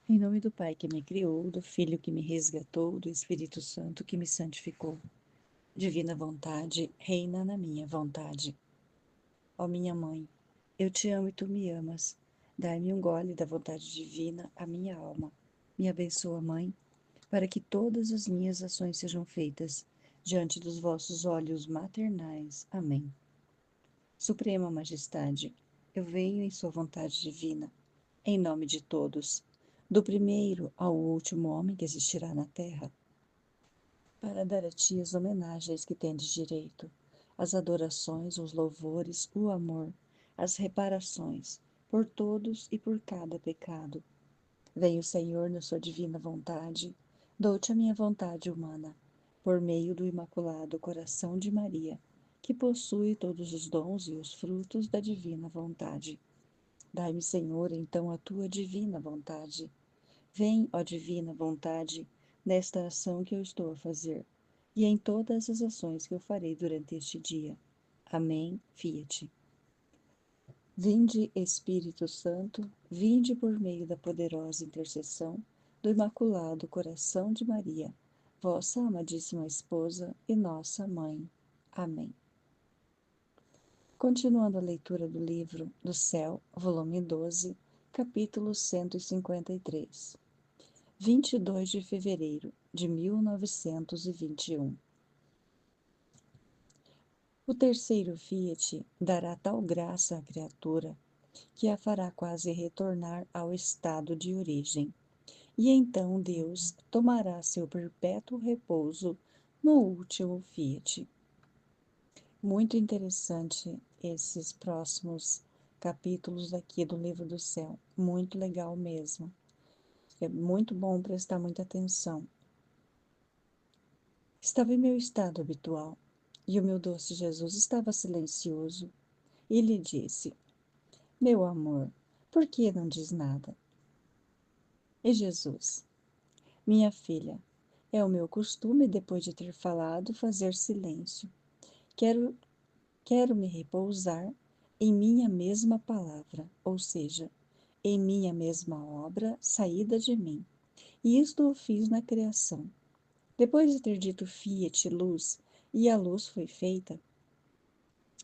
Em nome do Pai que me criou, do Filho que me resgatou, do Espírito Santo que me santificou. Divina vontade, reina na minha vontade. Ó minha mãe, eu te amo e tu me amas. Dai-me um gole da vontade divina à minha alma. Me abençoa, Mãe, para que todas as minhas ações sejam feitas diante dos vossos olhos maternais. Amém. Suprema Majestade, eu venho em sua vontade divina, em nome de todos, do primeiro ao último homem que existirá na terra, para dar a ti as homenagens que tendes direito, as adorações, os louvores, o amor, as reparações, por todos e por cada pecado. Venho, Senhor, na sua divina vontade, dou-te a minha vontade humana, por meio do Imaculado Coração de Maria, que possui todos os dons e os frutos da divina vontade. Dai-me, Senhor, então a tua divina vontade. Vem, ó divina vontade, nesta ação que eu estou a fazer, e em todas as ações que eu farei durante este dia. Amém. Fiat. Vinde, Espírito Santo, vinde por meio da poderosa intercessão do Imaculado Coração de Maria, vossa amadíssima esposa e nossa mãe. Amém. Continuando a leitura do livro do Céu, volume 12, capítulo 153. 22 de fevereiro de 1921. O terceiro Fiat dará tal graça à criatura que a fará quase retornar ao estado de origem, e então Deus tomará seu perpétuo repouso no último Fiat. Muito interessante esses próximos capítulos aqui do Livro do Céu, muito legal mesmo. É muito bom prestar muita atenção. Estava em meu estado habitual, e o meu doce Jesus estava silencioso, e lhe disse: Meu amor, por que não diz nada? E Jesus: Minha filha, é o meu costume, depois de ter falado, fazer silêncio. Quero, quero me repousar em minha mesma palavra, ou seja, em minha mesma obra saída de mim. E isto o fiz na criação. Depois de ter dito Fiat, luz, e a luz foi feita,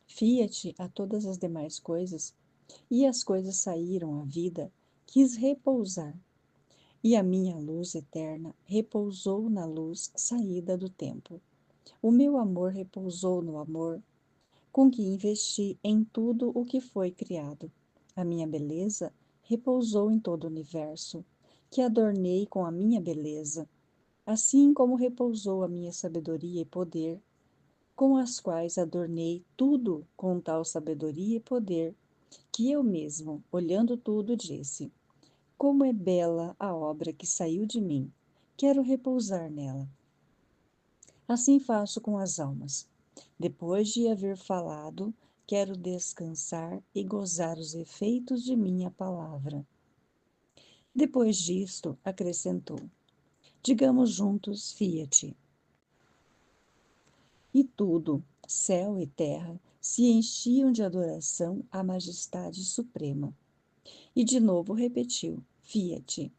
Fiat a todas as demais coisas, e as coisas saíram à vida, quis repousar, e a minha luz eterna repousou na luz saída do tempo. O meu amor repousou no amor com que investi em tudo o que foi criado. A minha beleza repousou em todo o universo, que adornei com a minha beleza, assim como repousou a minha sabedoria e poder, com as quais adornei tudo com tal sabedoria e poder, que eu mesmo, olhando tudo, disse: Como é bela a obra que saiu de mim, quero repousar nela. Assim faço com as almas. Depois de haver falado, quero descansar e gozar os efeitos de minha palavra. Depois disto, acrescentou: Digamos juntos, Fiat. E tudo, céu e terra, se enchiam de adoração à majestade suprema. E de novo repetiu: Fiat.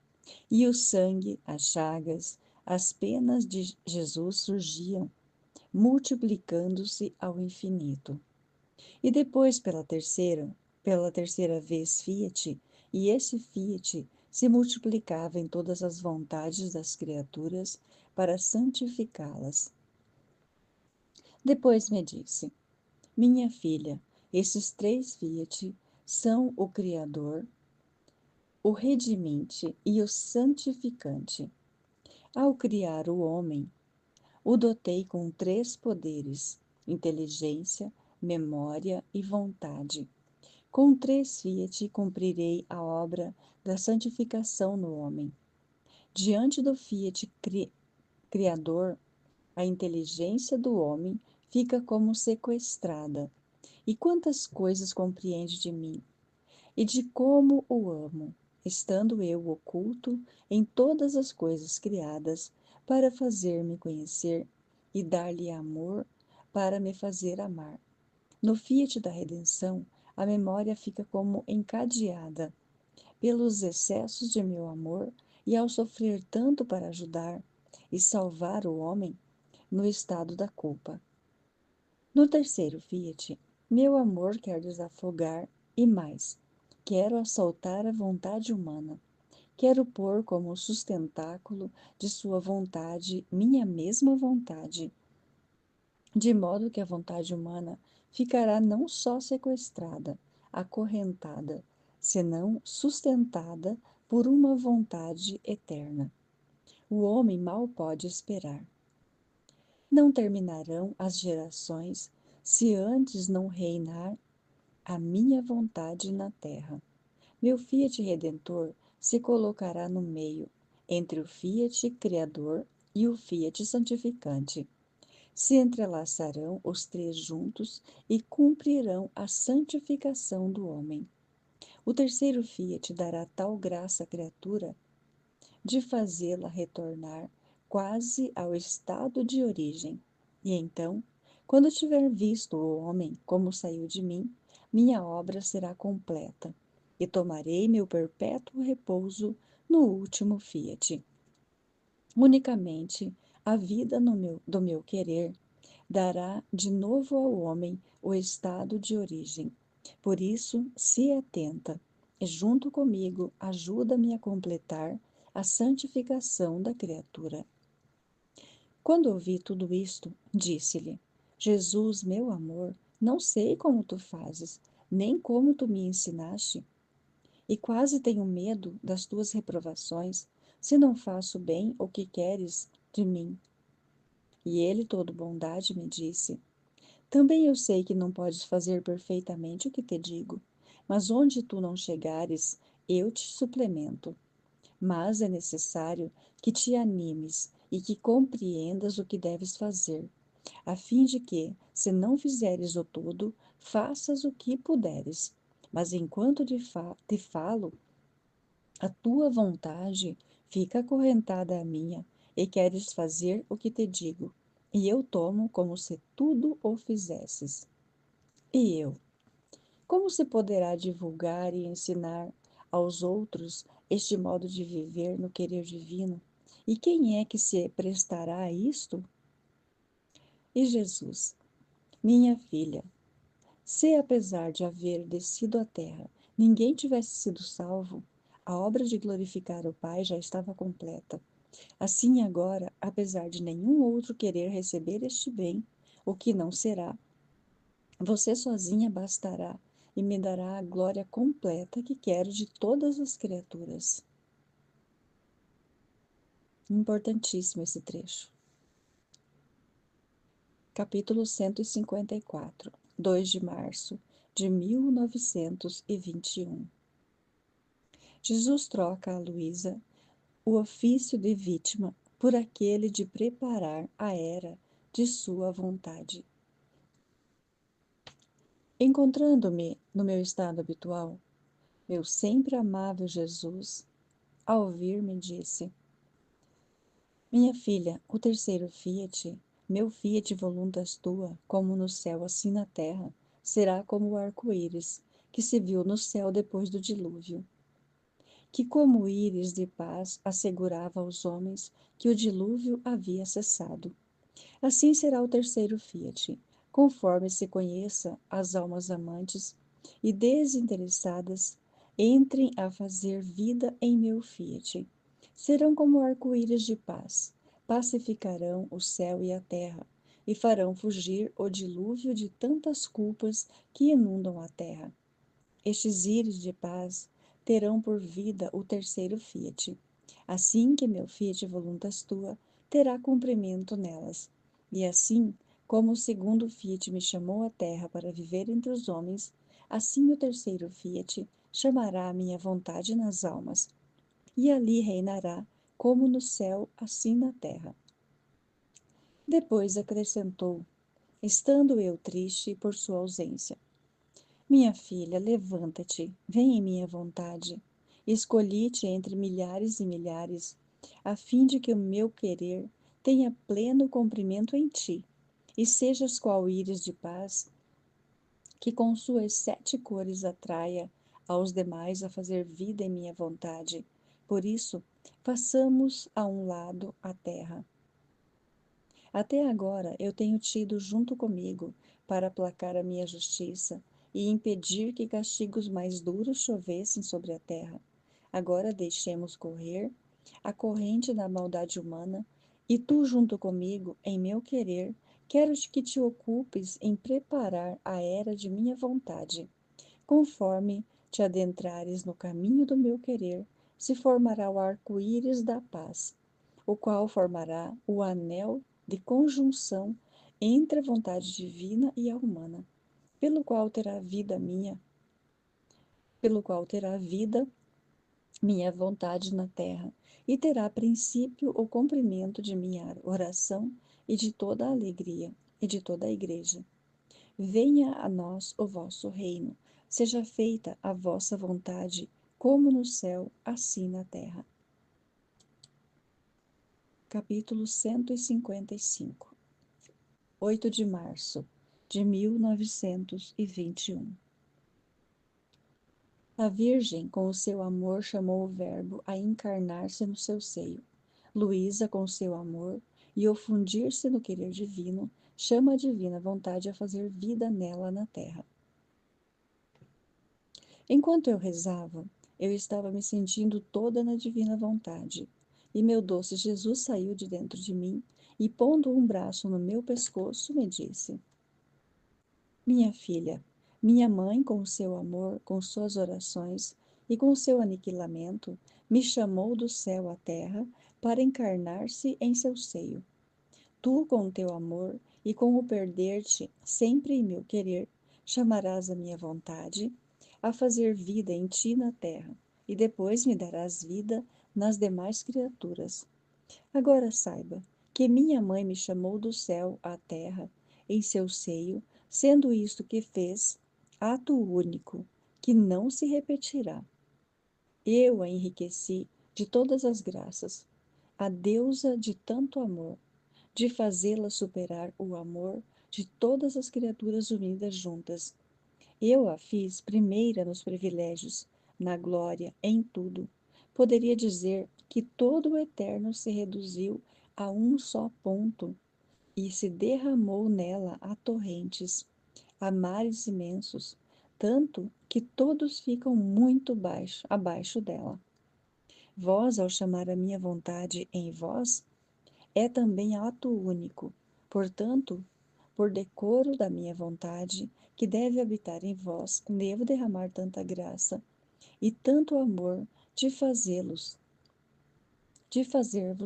E o sangue, as chagas, as penas de Jesus surgiam, multiplicando-se ao infinito. E depois, pela terceira vez, Fiat, e esse Fiat se multiplicava em todas as vontades das criaturas para santificá-las. Depois me disse: Minha filha, esses três Fiat são o Criador, o Redimente e o Santificante. Ao criar o homem, o dotei com três poderes: inteligência, memória e vontade. Com três Fiat cumprirei a obra da santificação no homem. Diante do Fiat Criador, a inteligência do homem fica como sequestrada. E quantas coisas compreende de mim, e de como o amo, estando eu oculto em todas as coisas criadas, para fazer-me conhecer e dar-lhe amor para me fazer amar. No Fiat da redenção, a memória fica como encadeada pelos excessos de meu amor e ao sofrer tanto para ajudar e salvar o homem no estado da culpa. No terceiro Fiat, meu amor quer desafogar e mais, quero assaltar a vontade humana. Quero pôr como sustentáculo de sua vontade minha mesma vontade, de modo que a vontade humana ficará não só sequestrada, acorrentada, senão sustentada por uma vontade eterna. O homem mal pode esperar. Não terminarão as gerações se antes não reinar a minha vontade na terra. Meu Fiat Redentor se colocará no meio, entre o Fiat Criador e o Fiat Santificante. Se entrelaçarão os três juntos e cumprirão a santificação do homem. O terceiro Fiat dará tal graça à criatura de fazê-la retornar quase ao estado de origem. E então, quando tiver visto o homem como saiu de mim, minha obra será completa, e tomarei meu perpétuo repouso no último Fiat. Unicamente a vida do meu querer dará de novo ao homem o estado de origem. Por isso, se atenta, e junto comigo ajuda-me a completar a santificação da criatura. Quando ouvi tudo isto, disse-lhe: Jesus, meu amor, não sei como tu fazes, nem como tu me ensinaste, e quase tenho medo das tuas reprovações, se não faço bem o que queres de mim. E ele, todo bondade, me disse: também eu sei que não podes fazer perfeitamente o que te digo, mas onde tu não chegares, eu te suplemento. Mas é necessário que te animes e que compreendas o que deves fazer, a fim de que, se não fizeres o todo, faças o que puderes. Mas enquanto te falo, a tua vontade fica acorrentada à minha, e queres fazer o que te digo, e eu tomo como se tudo o fizesses. E eu, como se poderá divulgar e ensinar aos outros este modo de viver no querer divino? E quem é que se prestará a isto? E Jesus, minha filha, se apesar de haver descido à terra, ninguém tivesse sido salvo, a obra de glorificar o Pai já estava completa. Assim agora, apesar de nenhum outro querer receber este bem, o que não será, você sozinha bastará e me dará a glória completa que quero de todas as criaturas. Importantíssimo esse trecho. Capítulo 154, 2 de março de 1921. Jesus troca a Luísa o ofício de vítima por aquele de preparar a era de sua vontade. Encontrando-me no meu estado habitual, meu sempre amável Jesus, ao ouvir-me, disse: minha filha, o terceiro Fiat, meu Fiat voluntas tua, como no céu assim na terra, será como o arco-íris, que se viu no céu depois do dilúvio, que como íris de paz assegurava aos homens que o dilúvio havia cessado. Assim será o terceiro Fiat, conforme se conheça as almas amantes e desinteressadas entrem a fazer vida em meu Fiat. Serão como arco-íris de paz, pacificarão o céu e a terra, e farão fugir o dilúvio de tantas culpas que inundam a terra. Estes íris de paz terão por vida o terceiro Fiat. Assim que meu Fiat voluntas tua terá cumprimento nelas. E assim, como o segundo Fiat me chamou à terra para viver entre os homens, assim o terceiro Fiat chamará a minha vontade nas almas, e ali reinará, como no céu, assim na terra. Depois acrescentou, estando eu triste por sua ausência: minha filha, levanta-te, vem em minha vontade. Escolhi-te entre milhares e milhares, a fim de que o meu querer tenha pleno cumprimento em ti, e sejas qual íris de paz, que com suas 7 cores atraia aos demais a fazer vida em minha vontade, Por isso, façamos a um lado a terra. Até agora eu tenho tido junto comigo para aplacar a minha justiça e impedir que castigos mais duros chovessem sobre a terra. Agora deixemos correr a corrente da maldade humana, e tu junto comigo, em meu querer, quero que te ocupes em preparar a era de minha vontade. Conforme te adentrares no caminho do meu querer, se formará o arco-íris da paz, o qual formará o anel de conjunção entre a vontade divina e a humana, pelo qual terá vida minha, pelo qual terá vida minha vontade na terra, e terá princípio o cumprimento de minha oração e de toda a alegria e de toda a igreja. Venha a nós o vosso reino, seja feita a vossa vontade, como no céu, assim na terra. Capítulo 155. 8 de março de 1921. A Virgem, com o seu amor, chamou o Verbo a encarnar-se no seu seio. Luísa, com o seu amor e o fundir-se no querer divino, chama a divina vontade a fazer vida nela na terra. Enquanto eu rezava, eu estava me sentindo toda na divina vontade, e meu doce Jesus saiu de dentro de mim e, pondo um braço no meu pescoço, me disse: Minha filha, minha mãe, com o seu amor, com suas orações e com o seu aniquilamento, me chamou do céu à terra para encarnar-se em seu seio. Tu, com o teu amor e com o perder-te sempre em meu querer, chamarás a minha vontade a fazer vida em ti na terra, e depois me darás vida nas demais criaturas. Agora saiba que minha mãe me chamou do céu à terra, em seu seio, sendo isto que fez, ato único, que não se repetirá. Eu a enriqueci de todas as graças, a deusa de tanto amor, de fazê-la superar o amor de todas as criaturas unidas juntas. Eu a fiz primeira nos privilégios, na glória, em tudo. Poderia dizer que todo o eterno se reduziu a um só ponto e se derramou nela a torrentes, a mares imensos, tanto que todos ficam muito abaixo dela. Vós, ao chamar a minha vontade em vós, é também ato único. Portanto, por decoro da minha vontade, que deve habitar em vós, devo derramar tanta graça e tanto amor de fazer-vos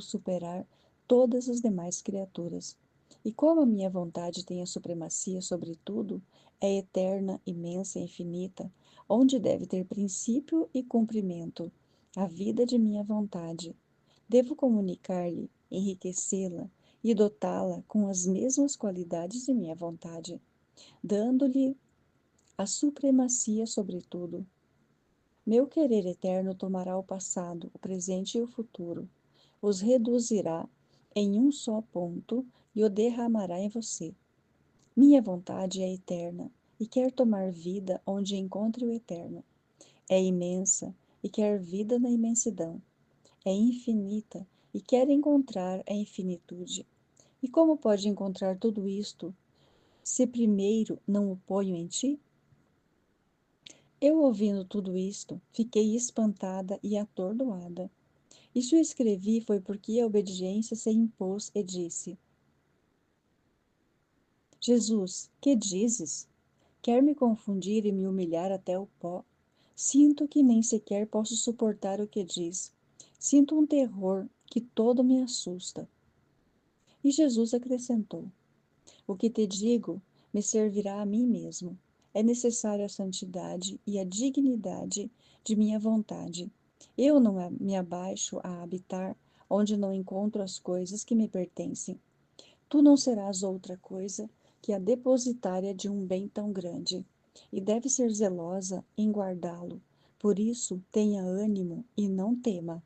superar todas as demais criaturas. E como a minha vontade tem a supremacia sobre tudo, é eterna, imensa e infinita, onde deve ter princípio e cumprimento a vida de minha vontade. Devo comunicar-lhe, enriquecê-la e dotá-la com as mesmas qualidades de minha vontade, dando-lhe a supremacia sobre tudo. Meu querer eterno tomará o passado, o presente e o futuro, os reduzirá em um só ponto e o derramará em você. Minha vontade é eterna e quer tomar vida onde encontre o eterno. É imensa e quer vida na imensidão. É infinita e quer encontrar a infinitude. E como pode encontrar tudo isto, se primeiro não o ponho em ti? Eu, ouvindo tudo isto, fiquei espantada e atordoada. Isso escrevi foi porque a obediência se impôs e disse: Jesus, que dizes? Quer me confundir e me humilhar até o pó? Sinto que nem sequer posso suportar o que diz. Sinto um terror que todo me assusta. E Jesus acrescentou: O que te digo me servirá a mim mesmo. É necessária a santidade e a dignidade de minha vontade. Eu não me abaixo a habitar onde não encontro as coisas que me pertencem. Tu não serás outra coisa que a depositária de um bem tão grande, e deve ser zelosa em guardá-lo. Por isso, tenha ânimo e não tema.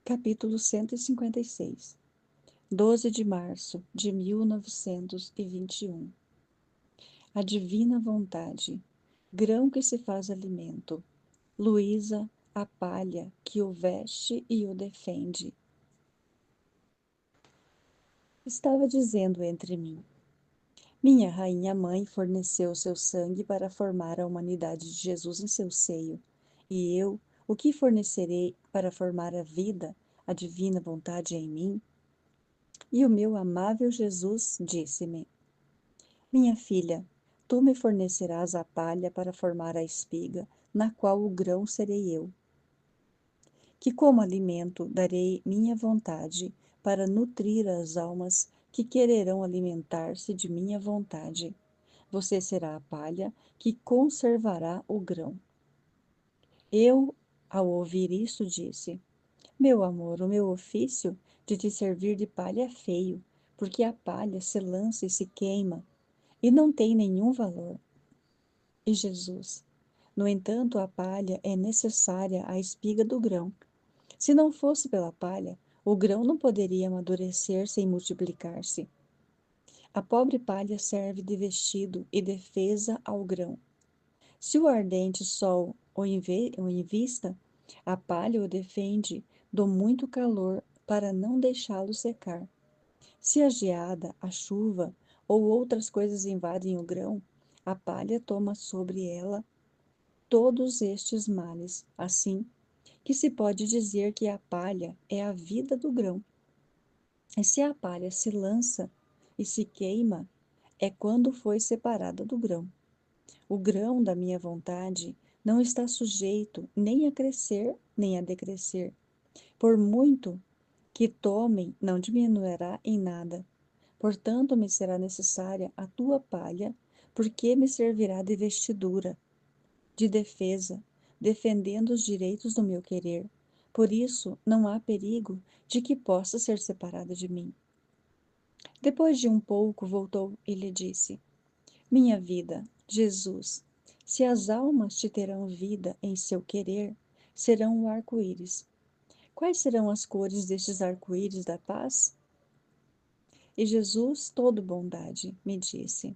Capítulo 156. 12 de março de 1921. A divina vontade, grão que se faz alimento. Luísa, a palha que o veste e o defende. Estava dizendo entre mim: minha rainha mãe forneceu seu sangue para formar a humanidade de Jesus em seu seio. E eu, o que fornecerei para formar a vida, a divina vontade em mim? E o meu amável Jesus disse-me: minha filha, tu me fornecerás a palha para formar a espiga, na qual o grão serei eu. Que como alimento darei minha vontade para nutrir as almas que quererão alimentar-se de minha vontade. Você será a palha que conservará o grão. Eu, ao ouvir isso, disse: meu amor, o meu ofício de te servir de palha é feio, porque a palha se lança e se queima, e não tem nenhum valor. E Jesus: no entanto, a palha é necessária à espiga do grão. Se não fosse pela palha, o grão não poderia amadurecer-se e multiplicar-se. A pobre palha serve de vestido e defesa ao grão. Se o ardente sol o invista, a palha o defende do muito calor para não deixá-lo secar. Se a geada, a chuva ou outras coisas invadem o grão, a palha toma sobre ela todos estes males, assim que se pode dizer que a palha é a vida do grão. E se a palha se lança e se queima, é quando foi separada do grão. O grão da minha vontade não está sujeito nem a crescer, nem a decrescer. Por muito que tomem, não diminuirá em nada. Portanto, me será necessária a tua palha, porque me servirá de vestidura, de defesa, defendendo os direitos do meu querer. Por isso, não há perigo de que possa ser separada de mim. Depois de um pouco, voltou e lhe disse: minha vida, Jesus, se as almas te terão vida em seu querer, serão o arco-íris. Quais serão as cores destes arco-íris da paz? E Jesus, todo bondade, me disse: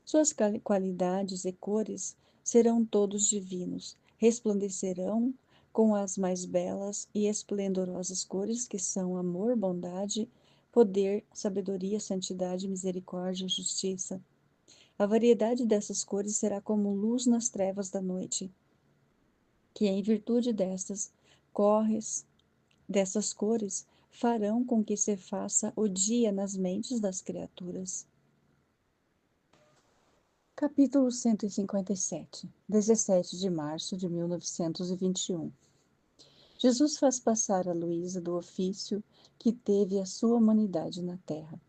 suas qualidades e cores serão todos divinos, resplandecerão com as mais belas e esplendorosas cores que são amor, bondade, poder, sabedoria, santidade, misericórdia, justiça. A variedade dessas cores será como luz nas trevas da noite, que em virtude dessas cores, farão com que se faça o dia nas mentes das criaturas. Capítulo 157, 17 de março de 1921. Jesus faz passar a Luísa do ofício que teve a sua humanidade na terra,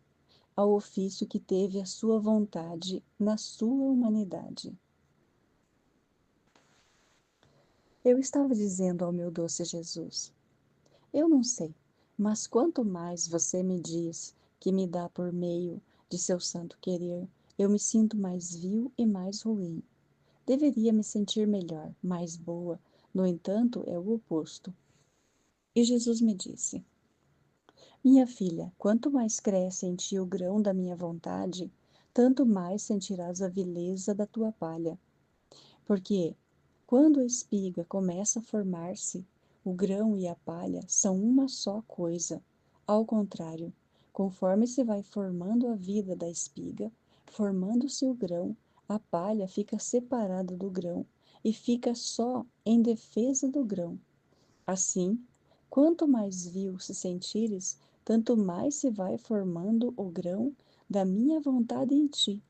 ao ofício que teve a sua vontade na sua humanidade. Eu estava dizendo ao meu doce Jesus: eu não sei, mas quanto mais você me diz que me dá por meio de seu santo querer, eu me sinto mais vil e mais ruim. Deveria me sentir melhor, mais boa, no entanto, é o oposto. E Jesus me disse: minha filha, quanto mais cresce em ti o grão da minha vontade, tanto mais sentirás a vileza da tua palha. Porque, quando a espiga começa a formar-se, o grão e a palha são uma só coisa. Ao contrário, conforme se vai formando a vida da espiga, formando-se o grão, a palha fica separada do grão e fica só em defesa do grão. Assim, quanto mais vil se sentires, tanto mais se vai formando o grão da minha vontade em ti,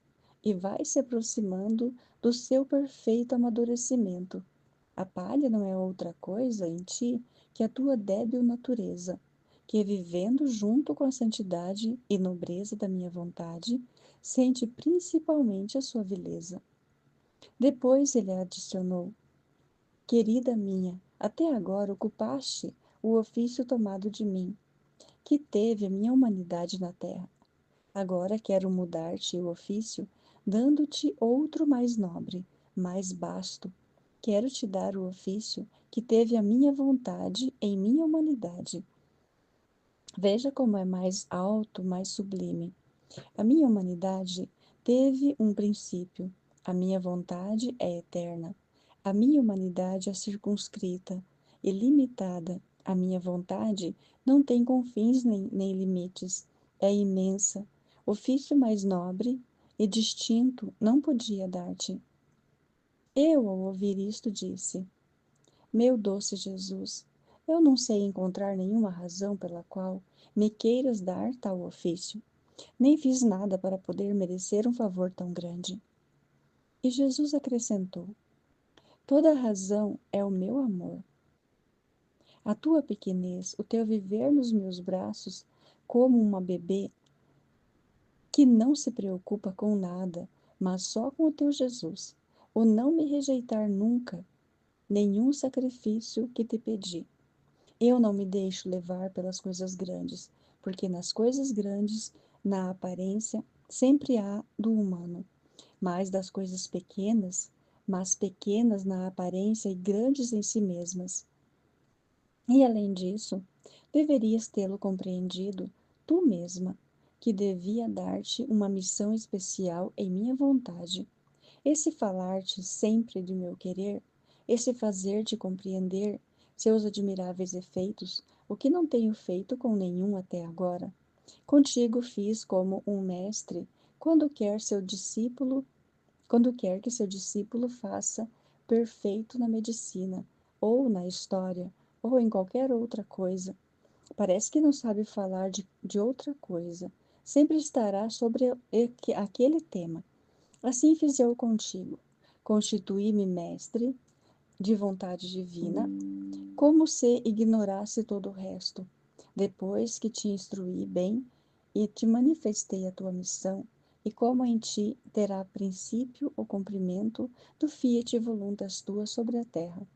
e vai se aproximando do seu perfeito amadurecimento. A palha não é outra coisa em ti que a tua débil natureza, que vivendo junto com a santidade e nobreza da minha vontade, sente principalmente a sua vileza. Depois ele adicionou: querida minha, até agora ocupaste o ofício tomado de mim, que teve a minha humanidade na terra. Agora quero mudar-te o ofício, dando-te outro mais nobre, mais basto. Quero te dar o ofício que teve a minha vontade em minha humanidade. Veja como é mais alto, mais sublime. A minha humanidade teve um princípio, a minha vontade é eterna. A minha humanidade é circunscrita e limitada. A minha vontade não tem confins nem limites. É imensa. Ofício mais nobre e distinto não podia dar-te. Eu, ao ouvir isto, disse: Meu doce Jesus, eu não sei encontrar nenhuma razão pela qual me queiras dar tal ofício. Nem fiz nada para poder merecer um favor tão grande. E Jesus acrescentou: Toda a razão é o meu amor. A tua pequenez, o teu viver nos meus braços como uma bebê que não se preocupa com nada, mas só com o teu Jesus, o não me rejeitar nunca nenhum sacrifício que te pedi. Eu não me deixo levar pelas coisas grandes, porque nas coisas grandes, na aparência, sempre há do humano, mas das coisas pequenas, mas pequenas na aparência e grandes em si mesmas. E além disso, deverias tê-lo compreendido tu mesma, que devia dar-te uma missão especial em minha vontade. Esse falar-te sempre de meu querer, esse fazer-te compreender seus admiráveis efeitos, o que não tenho feito com nenhum até agora. Contigo fiz como um mestre quando quer seu discípulo, quando quer que seu discípulo faça perfeito na medicina, ou na história, ou em qualquer outra coisa. Parece que não sabe falar de outra coisa. Sempre estará sobre aquele tema. Assim fiz eu contigo. Constituí-me mestre de vontade divina, como se ignorasse todo o resto. Depois que te instruí bem e te manifestei a tua missão, e como em ti terá princípio o cumprimento do fiat voluntas tua sobre a terra.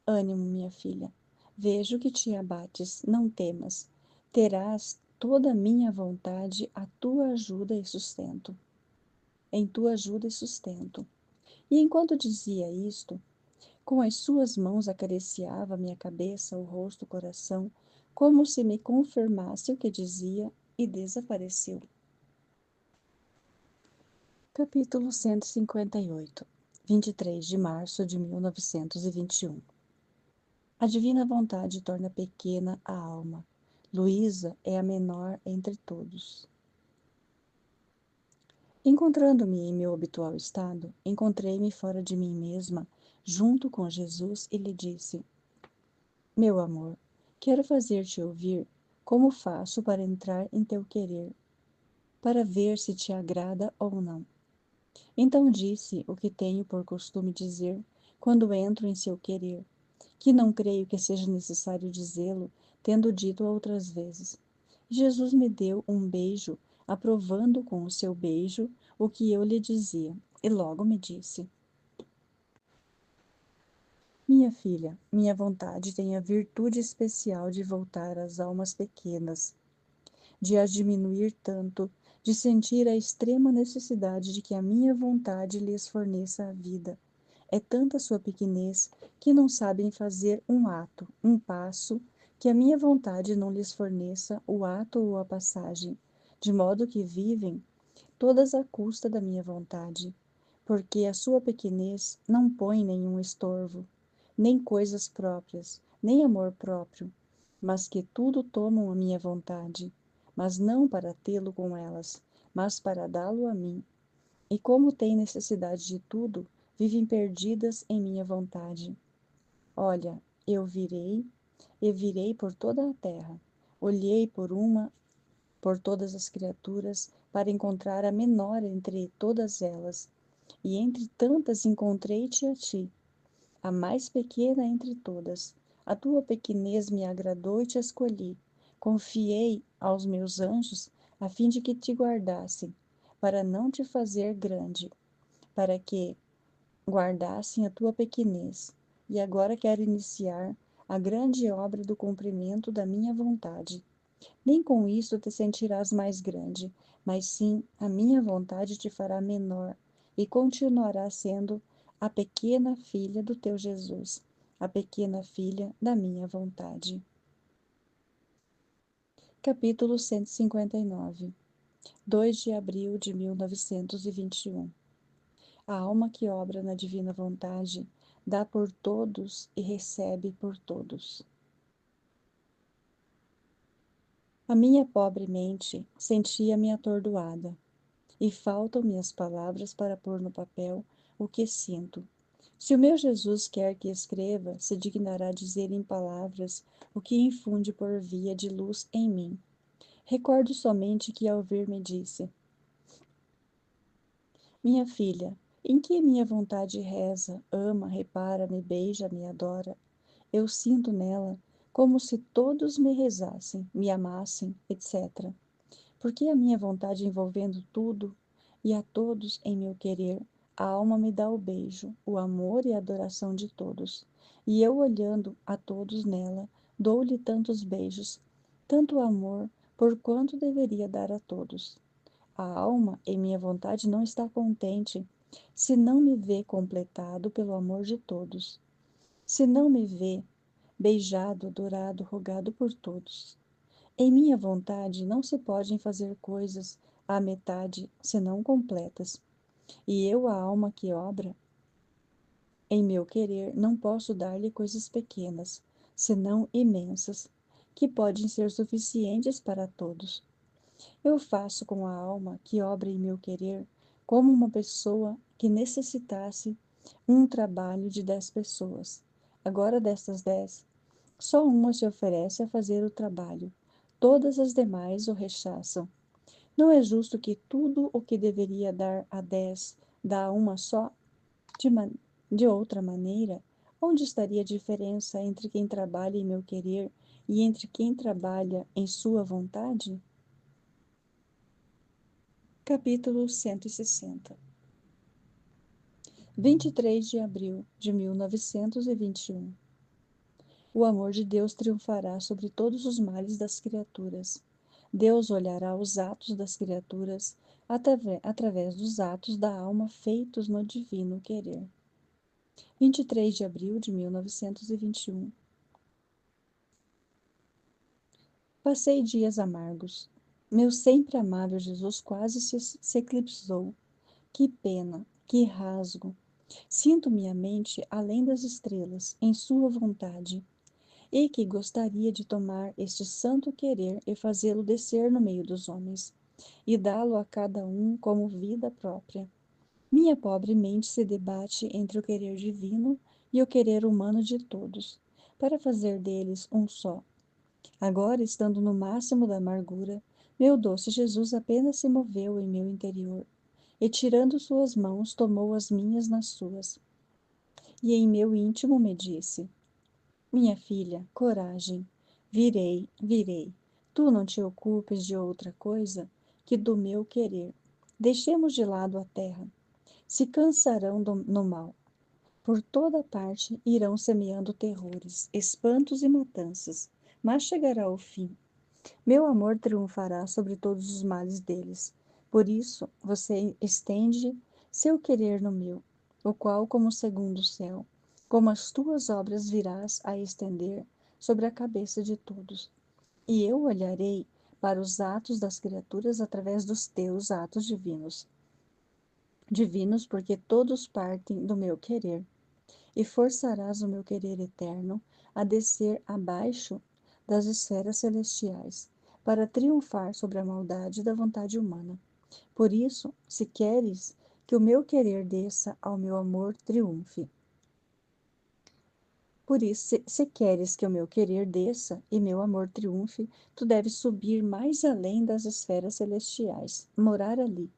Ânimo, minha filha, vejo que te abates, não temas. Terás toda a minha vontade a tua ajuda e sustento. Em tua ajuda e sustento. E enquanto dizia isto, com as suas mãos acariciava minha cabeça, o rosto, o coração, como se me confirmasse o que dizia, e desapareceu. Capítulo 158, 23 de março de 1921. A divina vontade torna pequena a alma. Luísa é a menor entre todos. Encontrando-me em meu habitual estado, encontrei-me fora de mim mesma, junto com Jesus, e lhe disse: Meu amor, quero fazer-te ouvir como faço para entrar em teu querer, para ver se te agrada ou não. Então disse o que tenho por costume dizer quando entro em seu querer, que não creio que seja necessário dizê-lo, tendo dito outras vezes. Jesus me deu um beijo, aprovando com o seu beijo o que eu lhe dizia, e logo me disse: Minha filha, minha vontade tem a virtude especial de voltar às almas pequenas, de as diminuir tanto, de sentir a extrema necessidade de que a minha vontade lhes forneça a vida. É tanta sua pequenez que não sabem fazer um ato, um passo, que a minha vontade não lhes forneça o ato ou a passagem, de modo que vivem todas à custa da minha vontade, porque a sua pequenez não põe nenhum estorvo, nem coisas próprias, nem amor próprio, mas que tudo tomam a minha vontade, mas não para tê-lo com elas, mas para dá-lo a mim. E como têm necessidade de tudo, vivem perdidas em minha vontade. Olha, eu virei, e virei por toda a terra. Olhei por todas as criaturas, para encontrar a menor entre todas elas. E entre tantas encontrei-te a ti, a mais pequena entre todas. A tua pequenez me agradou e te escolhi. Confiei aos meus anjos, a fim de que te guardassem, para não te fazer grande, para que guardassem a tua pequenez. E agora quero iniciar a grande obra do cumprimento da minha vontade. Nem com isso te sentirás mais grande, mas sim a minha vontade te fará menor e continuará sendo a pequena filha do teu Jesus, a pequena filha da minha vontade. Capítulo 159, 2 de abril de 1921. A alma que obra na divina vontade dá por todos e recebe por todos. A minha pobre mente sentia-me atordoada, e faltam-me as palavras para pôr no papel o que sinto. Se o meu Jesus quer que escreva, se dignará dizer em palavras o que infunde por via de luz em mim. Recordo somente que ao ver me disse: Minha filha, em que minha vontade reza, ama, repara, me beija, me adora, eu sinto nela como se todos me rezassem, me amassem, etc. Porque a minha vontade envolvendo tudo e a todos em meu querer, a alma me dá o beijo, o amor e a adoração de todos. E eu, olhando a todos nela, dou-lhe tantos beijos, tanto amor, por quanto deveria dar a todos. A alma, em minha vontade, não está contente, se não me vê completado pelo amor de todos, se não me vê beijado, adorado, rogado por todos. Em minha vontade não se podem fazer coisas à metade, senão completas. E eu, a alma que obra, em meu querer, não posso dar-lhe coisas pequenas, senão imensas, que podem ser suficientes para todos. Eu faço com a alma que obra em meu querer, como uma pessoa que necessitasse um trabalho de 10 pessoas. Agora, destas 10, só uma se oferece a fazer o trabalho. Todas as demais o rechaçam. Não é justo que tudo o que deveria dar a 10 dá a uma só? De, de outra maneira, onde estaria a diferença entre quem trabalha em meu querer e entre quem trabalha em sua vontade? Capítulo 160. 23 de abril de 1921. O amor de Deus triunfará sobre todos os males das criaturas. Deus olhará os atos das criaturas através dos atos da alma feitos no divino querer. 23 de abril de 1921. Passei dias amargos. Meu sempre amável Jesus quase se eclipsou. Que pena, que rasgo. Sinto minha mente além das estrelas, em sua vontade, e que gostaria de tomar este santo querer e fazê-lo descer no meio dos homens, e dá-lo a cada um como vida própria. Minha pobre mente se debate entre o querer divino e o querer humano de todos, para fazer deles um só. Agora, estando no máximo da amargura, meu doce Jesus apenas se moveu em meu interior, e tirando suas mãos, tomou as minhas nas suas. E em meu íntimo me disse: Minha filha, coragem, virei, virei. Tu não te ocupes de outra coisa que do meu querer. Deixemos de lado a terra. Se cansarão no mal. Por toda parte irão semeando terrores, espantos e matanças, mas chegará o fim. Meu amor triunfará sobre todos os males deles. Por isso, você estende seu querer no meu, o qual, como segundo céu, como as tuas obras virás a estender sobre a cabeça de todos. E eu olharei para os atos das criaturas através dos teus atos divinos. Divinos porque todos partem do meu querer, e forçarás o meu querer eterno a descer abaixo das esferas celestiais, para triunfar sobre a maldade da vontade humana. Por isso, se queres que o meu querer desça ao meu amor, triunfe. Por isso, se queres que o meu querer desça e meu amor triunfe, tu deves subir mais além das esferas celestiais, morar ali,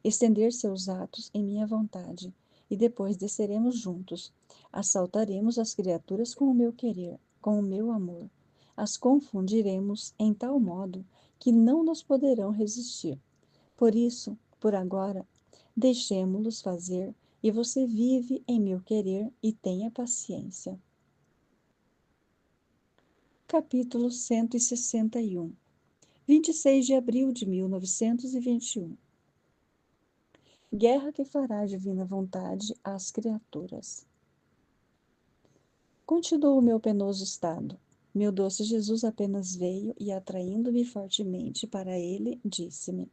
estender seus atos em minha vontade, e depois desceremos juntos. Assaltaremos as criaturas com o meu querer, com o meu amor. As confundiremos em tal modo que não nos poderão resistir. Por isso, por agora, deixemo-los fazer, e você vive em meu querer e tenha paciência. Capítulo 161. 26 de abril de 1921. Guerra que fará a divina vontade às criaturas. Continuou o meu penoso estado. Meu doce Jesus apenas veio e, atraindo-me fortemente para ele, disse-me: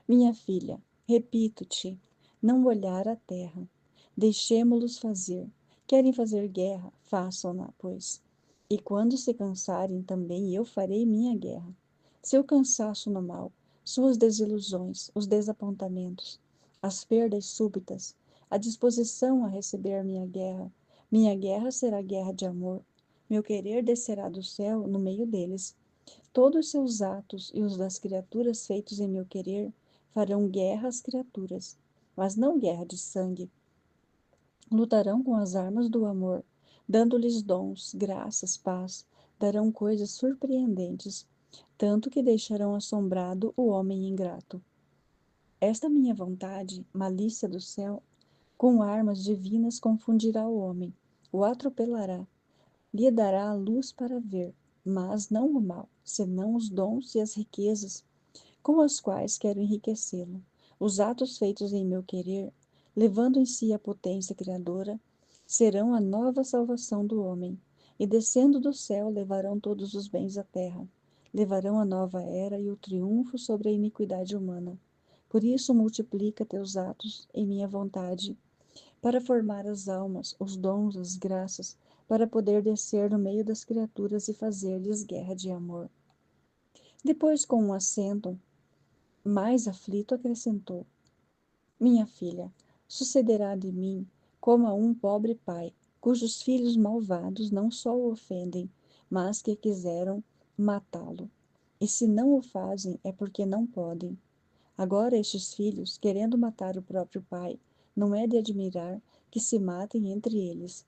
Minha filha, repito-te, não olhar a terra. Deixemo-los fazer, Querem fazer guerra? Façam-na, pois. E quando se cansarem, também eu farei minha guerra. Seu cansaço no mal, suas desilusões, os desapontamentos, as perdas súbitas, a disposição a receber minha guerra será guerra de amor. Meu querer descerá do céu no meio deles. Todos seus atos e os das criaturas feitos em meu querer farão guerra às criaturas, mas não guerra de sangue. Lutarão com as armas do amor, dando-lhes dons, graças, paz, darão coisas surpreendentes, tanto que deixarão assombrado o homem ingrato. Esta minha vontade, malícia do céu, com armas divinas confundirá o homem, o atropelará, lhe dará a luz para ver, mas não o mal, senão os dons e as riquezas com as quais quero enriquecê-lo. Os atos feitos em meu querer, levando em si a potência criadora, serão a nova salvação do homem, e descendo do céu levarão todos os bens à terra, levarão a nova era e o triunfo sobre a iniquidade humana. Por isso multiplica teus atos em minha vontade, para formar as almas, os dons, as graças, para poder descer no meio das criaturas e fazer-lhes guerra de amor. Depois, com um acento mais aflito, acrescentou: Minha filha, sucederá de mim como a um pobre pai, cujos filhos malvados não só o ofendem, mas que quiseram matá-lo. E se não o fazem, é porque não podem. Agora estes filhos, querendo matar o próprio pai, não é de admirar que se matem entre eles.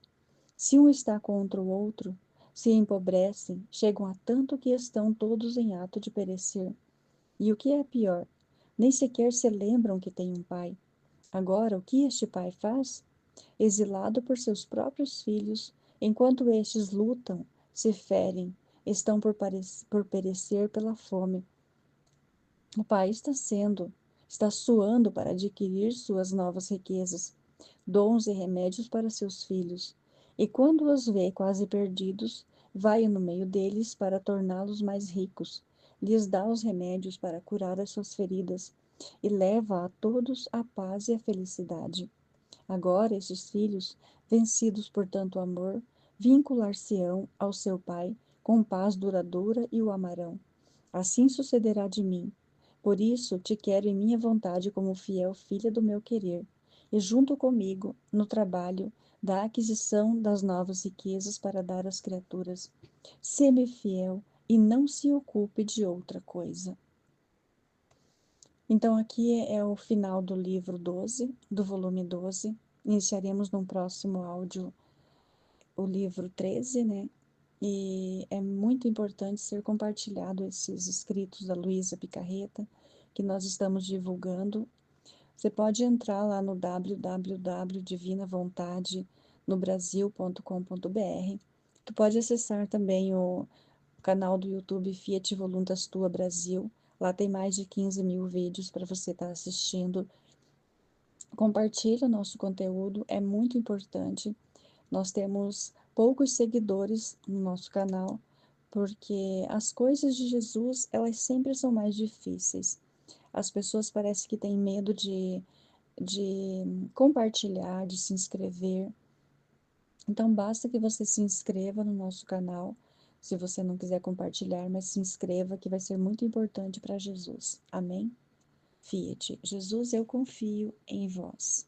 Se um está contra o outro, se empobrecem, chegam a tanto que estão todos em ato de perecer. E o que é pior, nem sequer se lembram que têm um pai. Agora, o que este pai faz? Exilado por seus próprios filhos, enquanto estes lutam, se ferem, estão por perecer pela fome. O pai está suando para adquirir suas novas riquezas, dons e remédios para seus filhos. E quando os vê quase perdidos, vai no meio deles para torná-los mais ricos, lhes dá os remédios para curar as suas feridas, e leva a todos a paz e a felicidade. Agora estes filhos, vencidos por tanto amor, vincular-se-ão ao seu pai com paz duradoura e o amarão. Assim sucederá de mim. Por isso te quero em minha vontade como fiel filha do meu querer, e junto comigo, no trabalho da aquisição das novas riquezas para dar às criaturas. Sê-me fiel e não se ocupe de outra coisa. Então, aqui é o final do livro 12, do volume 12. Iniciaremos no próximo áudio o livro 13, né? E é muito importante ser compartilhado esses escritos da Luísa Picarreta, que nós estamos divulgando. Você pode entrar lá no www.divinavontadenobrasil.com.br. Tu pode acessar também o canal do YouTube Fiat Voluntas Tua Brasil. Lá tem mais de 15 mil vídeos para você estar assistindo. Compartilhe o nosso conteúdo, é muito importante. Nós temos poucos seguidores no nosso canal, porque as coisas de Jesus, elas sempre são mais difíceis. As pessoas parecem que têm medo de compartilhar, de se inscrever. Então, basta que você se inscreva no nosso canal, se você não quiser compartilhar, mas se inscreva, que vai ser muito importante para Jesus. Amém? Fiat, Jesus, eu confio em vós.